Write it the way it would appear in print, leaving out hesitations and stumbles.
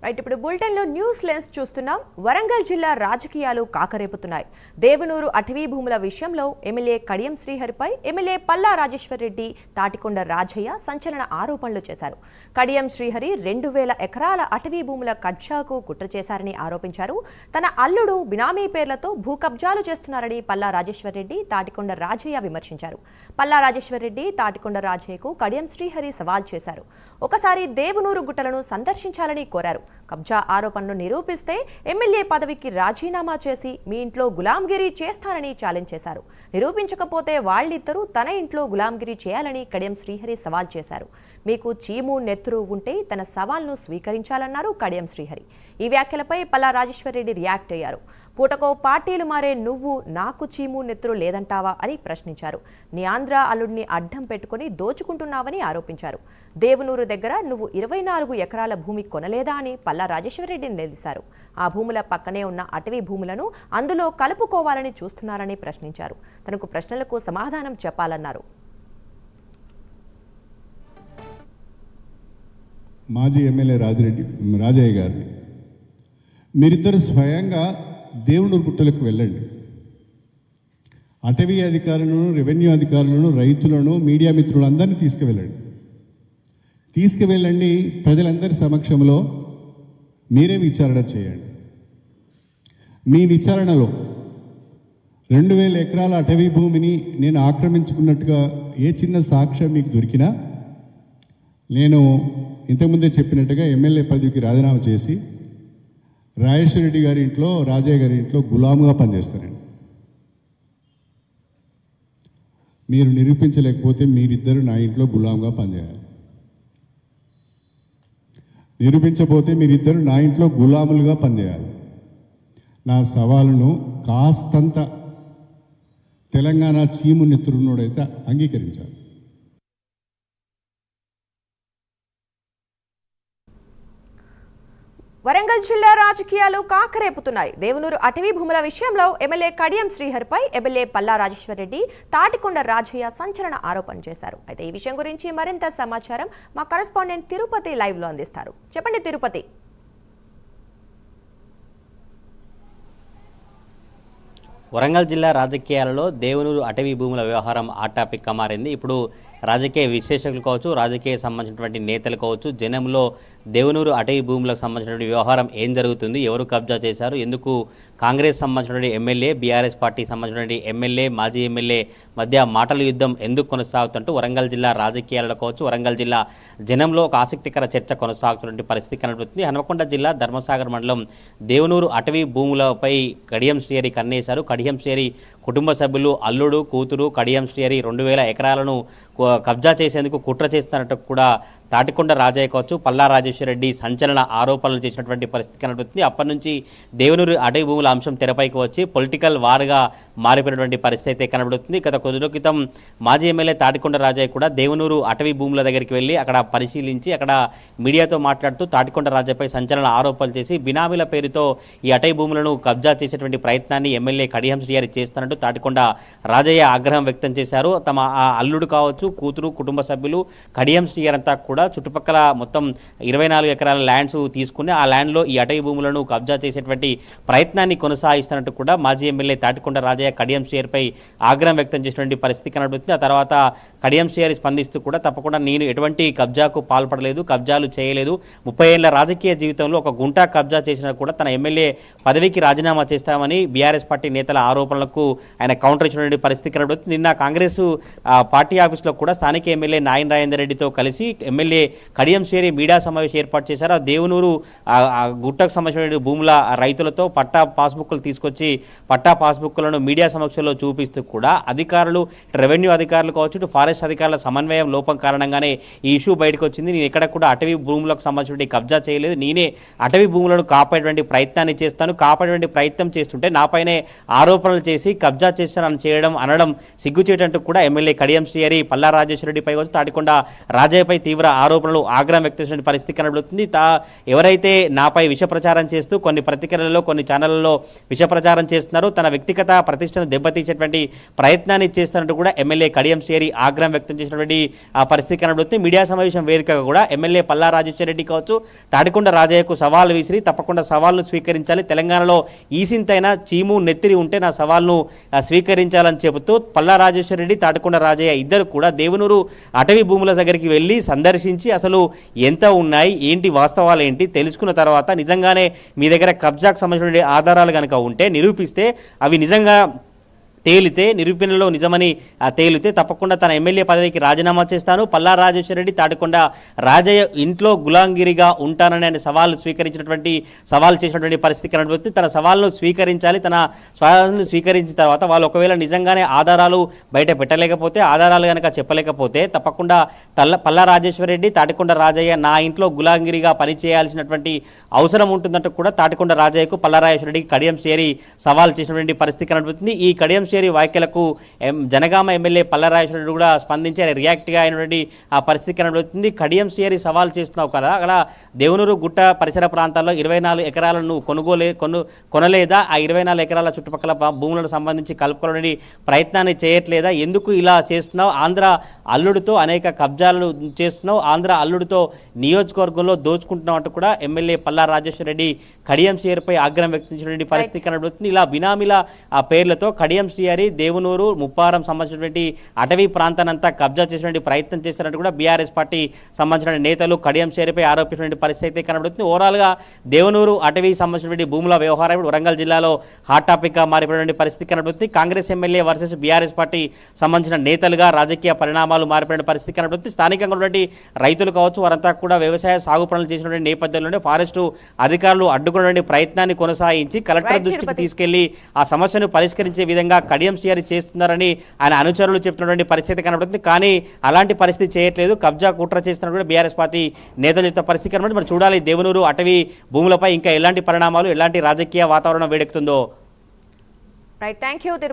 Right ఇప్పుడు బులెటిన్లో news lens చూస్తున్నాం. వరంగల్ జిల్లా రాజకీయాలు కాకరేపుతున్నాయి. దేవనూరు అటవీ భూముల విషయంలో ఎమ్మెల్యే కడియం శ్రీహరిపై ఎమ్మెల్యే పల్లా రాజేశ్వర్ రెడ్డి, తాటికొండ రాజయ్య సంచలన ఆరోపణలు చేశారు. కడియం శ్రీహరి 2000 ఎకరాల అటవీ భూముల కబ్జాకు కుట్ర చేశారని ఆరోపించారు. తన అల్లుడు బినామీ పేర్లతో భూ కబ్జాలు చేస్తున్నారని పల్లా రాజేశ్వర్ రెడ్డి, తాటికొండ రాజయ్య విమర్శించారు. పల్లా రాజేశ్వర్ రెడ్డి, తాటికొండ రాజయ్యకు కడియం శ్రీహరి సవాల్ చేశారు. ఒకసారి దేవనూరు గుట్టలను సందర్శించాలని కోరారు. కబ్జా ఆరోపణలు నిరూపిస్తే ఎమ్మెల్యే పదవికి రాజీనామా చేసి మీ ఇంట్లో గులాంగిరి చేస్తానని ఛాలెంజ్ చేశారు. నిరూపించకపోతే వాళ్ళిద్దరూ తన ఇంట్లో గులాంగిరి చేయాలని కడియం శ్రీహరి సవాల్ చేశారు. మీకు చీము నెత్తురు ఉంటే తన సవాల్ను స్వీకరించాలన్నారు కడియం శ్రీహరి. ఈ వ్యాఖ్యలపై పల్లా రాజేశ్వర్ రెడ్డి రియాక్ట్ అయ్యారు. పూటకో పార్టీలు మారే నువ్వు నాకు చీము నెత్తురు లేదంటావా అని ప్రశ్నించారు. నీ ఆంధ్ర అల్లుడిని అడ్డం పెట్టుకుని దోచుకుంటున్నావని ఆరోపించారు. దేవనూరు దగ్గర నువ్వు 24 ఎకరాల భూమి కొనలేదా అని పల్లా రాజేశ్వర్ రెడ్డిని నిలదీశారు. ఆ భూముల పక్కనే ఉన్న అటవీ భూములను అందులో కలుపుకోవాలని చూస్తున్నారని ప్రశ్నించారు. తనకు ప్రశ్నలకు సమాధానం చెప్పాలన్నారు. మాజీ ఎమ్మెల్యే రాజయ్య గారిని మీరిద్దరు స్వయంగా దేవునూరు గుట్టలకు వెళ్ళండి. అటవీ అధికారులను, రెవెన్యూ అధికారులను, రైతులను, మీడియా మిత్రులందరినీ తీసుకువెళ్ళండి. ప్రజలందరి సమక్షంలో మీరే విచారణ చేయండి. మీ విచారణలో 2000 ఎకరాల అటవీ భూమిని నేను ఆక్రమించుకున్నట్టుగా ఏ చిన్న సాక్ష్యం మీకు దొరికినా నేను ఇంతకుముందే చెప్పినట్టుగా ఎమ్మెల్యే పదవికి రాజీనామా చేసి రాజేశ్వర రెడ్డి గారి ఇంట్లో, రాజయ్య గారి ఇంట్లో గులాముగా పనిచేస్తారండి. మీరు నిరూపించలేకపోతే మీరిద్దరు నా ఇంట్లో గులాముగా పనిచేయాలి. నిరూపించకపోతే మీరిద్దరు నా ఇంట్లో గులాములుగా పనిచేయాలి. నా సవాలును కాస్తంత తెలంగాణ చీము నెత్తురున్నోడైతే అంగీకరించాలి. వరంగల్ జిల్లా రాజకీయాలు కాకరేపుతున్నాయి. దేవనూరు అటవీ భూముల విషయంలో ఎమ్మెల్యే కడియం శ్రీహరిపై ఎమ్మెల్యే పల్లా రాజేశ్వర్ రెడ్డి, తాటికొండ రాజయ్య సంచలన ఆరోపణలు చేశారు. అయితే ఈ విషయం గురించి మరింత సమాచారం మా కరెస్పాండెంట్ తిరుపతి లైవ్ లో అందిస్తారు. చెప్పండి తిరుపతి. వరంగల్ జిల్లా రాజకీయాలలో దేవనూరు అటవీ భూముల వ్యవహారం ఆ టాపిక్గా మారింది. ఇప్పుడు రాజకీయ విశ్లేషకులు కావచ్చు, రాజకీయ సంబంధించినటువంటి నేతలు కావచ్చు, జనంలో దేవనూరు అటవీ భూములకు సంబంధించినటువంటి వ్యవహారం ఏం జరుగుతుంది, ఎవరు కబ్జా చేశారు, ఎందుకు కాంగ్రెస్ సంబంధించినటువంటి ఎమ్మెల్యే, బీఆర్ఎస్ పార్టీకి సంబంధించినటువంటి ఎమ్మెల్యే, మాజీ ఎమ్మెల్యే మధ్య మాటల యుద్ధం ఎందుకు కొనసాగుతుంటూ వరంగల్ జిల్లా రాజకీయాలలో కావచ్చు, వరంగల్ జిల్లా జనంలో ఒక ఆసక్తికర చర్చ కొనసాగుతున్నటువంటి పరిస్థితి కనబడుతుంది. హన్మకొండ జిల్లా ధర్మసాగర్ మండలం దేవనూరు అటవీ భూములపై కడియం శ్రీహరి కన్నేశారు. కడియం శ్రీహరి కుటుంబ సభ్యులు, అల్లుడు, కూతురు కడియం శ్రీహరి 2000 ఎకరాలను కబ్జా చేసేందుకు కుట్ర చేస్తున్నట్టు కూడా తాటికొండ రాజయ్య కావచ్చు, పల్లా రాజేశ్వర రెడ్డి సంచలన ఆరోపణలు చేసినటువంటి పరిస్థితి కనబడుతుంది. అప్పటి నుంచి దేవనూరు అటవీ భూముల అంశం తెరపైకి వచ్చి పొలిటికల్ వార్గా మారిపోయినటువంటి పరిస్థితి అయితే కనబడుతుంది. గత కొద్ది రోజుల క్రితం మాజీ ఎమ్మెల్యే తాటికొండ రాజయ్య కూడా దేవనూరు అటవీ భూముల దగ్గరికి వెళ్ళి అక్కడ పరిశీలించి అక్కడ మీడియాతో మాట్లాడుతూ తాటికొండ రాజయ్యపై సంచలన ఆరోపణలు చేసి బినామీల పేరుతో ఈ అటవీ భూములను కబ్జా చేసేటువంటి ప్రయత్నాన్ని ఎమ్మెల్యే కడియం శ్రీహరి చేస్తున్నట్టు తాటికొండ రాజయ్య ఆగ్రహం వ్యక్తం చేశారు. తమ అల్లుడు కావచ్చు, కూతురు, కుటుంబ సభ్యులు కడియం శ్రీహరి అంతా కూడా చుట్టుపక్కల మొత్తం 24 ఎకరాల ల్యాండ్స్ తీసుకుని ఆ ల్యాండ్లో ఈ అటవీ భూములను కబ్జా చేసేటువంటి ప్రయత్నాన్ని కొనసాగిస్తున్నట్టు కూడా మాజీ ఎమ్మెల్యే తాటికొండ రాజయ్య కడియం శ్రీహరిపై ఆగ్రహం వ్యక్తం చేసినటువంటి పరిస్థితి కనబడుతుంది. ఆ తర్వాత కడియం శ్రీహరి స్పందిస్తూ కూడా తప్పకుండా నేను ఎటువంటి కబ్జాకు పాల్పడలేదు, కబ్జాలు చేయలేదు, 30 ఏళ్ల రాజకీయ జీవితంలో ఒక గుంటా కబ్జా చేసినా కూడా తన ఎమ్మెల్యే పదవికి రాజీనామా చేస్తామని బీఆర్ఎస్ పార్టీ నేతల ఆరోపణలకు ఆయన కౌంటర్ ఇచ్చినటువంటి పరిస్థితి కనబడుతుంది. నిన్న కాంగ్రెస్ పార్టీ ఆఫీస్లో కూడా స్థానిక ఎమ్మెల్యే నాయన రాజేందర్ రెడ్డితో కలిసి ఎమ్మెల్యే కడియం శ్రీహరి మీడియా సమావేశం ఏర్పాటు చేశారు. ఆ దేవనూరు గుట్టకు సంబంధించిన భూముల రైతులతో పట్టా పాస్బుక్లు తీసుకొచ్చి పట్టా పాస్బుక్లను మీడియా సమక్షంలో చూపిస్తూ కూడా అధికారులు, రెవెన్యూ అధికారులు కావచ్చు, ఇటు ఫారెస్ట్ అధికారుల సమన్వయం లోపం కారణంగానే ఈ ఇష్యూ బయటకు వచ్చింది. నేను ఎక్కడ కూడా అటవీ భూములకు సంబంధించిన కబ్జా చేయలేదు, నేనే అటవీ భూములను కాపాడేటువంటి ప్రయత్నాన్ని చేస్తాను, కాపాడేటువంటి ప్రయత్నం చేస్తుంటే నాపైనే ఆరోపణలు చేసి కబ్జా చేస్తానని అనడం సిగ్గుచేటంటూ కూడా ఎమ్మెల్యే కడియం శ్రీహరి పల్లా రాజేశ్వర రెడ్డిపై వచ్చి తాటికొండ రాజయ్యపై తీవ్ర ఆరోపణలు ఆగ్రహం వ్యక్తం చేసిన పరిస్థితి కనబడుతుంది. ఎవరైతే నాపై విష ప్రచారం చేస్తూ కొన్ని పత్రికలలో కొన్ని ఛానళ్లలో విష ప్రచారం చేస్తున్నారో తన వ్యక్తిగత ప్రతిష్టను దెబ్బతీసేటువంటి ప్రయత్నాన్ని చేస్తున్నట్టు కూడా ఎమ్మెల్యే కడియం శ్రీహరి ఆగ్రహం వ్యక్తం చేసినటువంటి ఆ పరిస్థితి కనబడుతుంది. మీడియా సమావేశం వేదికగా కూడా ఎమ్మెల్యే పల్లా రాజేశ్వర రెడ్డి కావచ్చు తాడికొండ రాజయ్యకు సవాల్ విసిరి తప్పకుండా సవాల్ను స్వీకరించాలి, తెలంగాణలో ఈసింతైనా చీము నెత్తిరి ఉంటే నా సవాల్ను స్వీకరించాలని చెబుతూ పల్లా రాజేశ్వర రెడ్డి తాడికొండ రాజయ్య ఇద్దరు కూడా దేవనూరు అటవీ భూముల దగ్గరికి వెళ్ళి సందర్శించి అసలు ఎంత ఉన్నాయి ఏంటి వాస్తవాలు ఏంటి తెలుసుకున్న తర్వాత నిజంగానే మీ దగ్గర కబ్జాకు సంబంధించిన ఆధారాలు కనుక ఉంటే నిరూపిస్తే అవి నిజంగా తేలితే నిరూపణలో నిజమని తేలితే తప్పకుండా తన ఎమ్మెల్యే పదవికి రాజీనామా చేస్తాను, పల్లా రాజేశ్వర రెడ్డి తాడికొండ రాజయ్య ఇంట్లో గులాంగిరిగా ఉంటానని ఆయన సవాల్ చేసినటువంటి పరిస్థితి కనబడుతుంది. తన సవాల్ను స్వీకరించాలి, తన సవాల్ను స్వీకరించిన తర్వాత వాళ్ళు ఒకవేళ నిజంగానే ఆధారాలు బయట పెట్టలేకపోతే ఆధారాలు కనుక చెప్పలేకపోతే తప్పకుండా పల్లా రాజేశ్వర రెడ్డి తాడికొండ రాజయ్య నా ఇంట్లో గులాంగిరిగా పనిచేయాల్సినటువంటి అవసరం ఉంటుందంటూ కూడా తాడికొండ రాజయ్యకు పల్లా రాజేశ్వర రెడ్డికి కడియం శ్రీహరి సవాల్ చేసినటువంటి పరిస్థితి కనబడుతుంది. ఈ కడియం శ్రీహరి వ్యాఖ్యలకు జనగామ ఎమ్మెల్యే పల్లా రాజేశ్వర రెడ్డి కూడా స్పందించి రియాక్ట్గా అయినటువంటి ఆ పరిస్థితి కనబడుతుంది. కడియం శ్రీహరి సవాల్ చేస్తున్నావు కదా, అక్కడ దేవనూరు గుట్ట పరిసర ప్రాంతాల్లో 24 ఎకరాలను కొనలేదా, ఆ 24 ఎకరాల చుట్టుపక్కల భూములకు సంబంధించి కలుపుకోవడానికి ప్రయత్నాన్ని చేయట్లేదా, ఎందుకు ఇలా చేస్తున్నావు, ఆంధ్ర అల్లుడితో అనేక కబ్జాలు చేస్తున్నావు, ఆంధ్ర అల్లుడితో నియోజకవర్గంలో దోచుకుంటున్నావు అంటూ కూడా ఎమ్మెల్యే పల్లా రాజేశ్వర రెడ్డి కడియం శ్రీహరిపై ఆగ్రహం వ్యక్తం చేసినటువంటి పరిస్థితి కనబడుతుంది. ఇలా బినామీల ఆ పేర్లతో కడియం శ్రీహరి దేవనూరు ముప్పారం సంబంధించినటువంటి అటవీ ప్రాంతానంతా కబ్జా చేసినటువంటి ప్రయత్నం చేసినట్టు కూడా బీఆర్ఎస్ పార్టీ సంబంధించిన నేతలు కడియం శ్రీహరిపై ఆరోపించినటువంటి పరిస్థితి కనబడుతుంది. ఓవరాల్గా దేవనూరు అటవీ సంబంధించినటువంటి భూముల వ్యవహారం వరంగల్ జిల్లాలో హాట్ టాపిక్గా మారిపోయినటువంటి పరిస్థితి కనబడుతుంది. Congress MLA versus BRS party సంబంధించిన నేతలుగా రాజకీయ పరిణామాలు మారిపోయిన పరిస్థితి కనబడుతుంది. స్థానికంగా ఉన్నటువంటి రైతులు కావచ్చు వారంతా కూడా వ్యవసాయ సాగు పనులు చేసినటువంటి నేపథ్యంలోనే ఫారెస్టు అధికారులు అడ్డుకున్నటువంటి ప్రయత్నాన్ని కొనసాగించి కలెక్టర్ దృష్టికి తీసుకెళ్లి ఆ సమస్యను పరిష్కరించే విధంగా కడియం శ్రీహరి చేస్తున్నారని ఆయన అనుచరులు చెప్తున్నటువంటి పరిస్థితి కనబడుతుంది. కానీ అలాంటి పరిస్థితి చేయట్లేదు, కబ్జా కుట్ర చేస్తున్నటువంటి బీఆర్ఎస్ పార్టీ నేతలు చెప్తున్న పరిస్థితి కనబడుతుంది. మరి చూడాలి దేవనూరు అటవీ భూములపై ఇంకా ఎలాంటి పరిణామాలు ఎలాంటి రాజకీయ వాతావరణం వేడెక్కుతుందో. Right, thank you.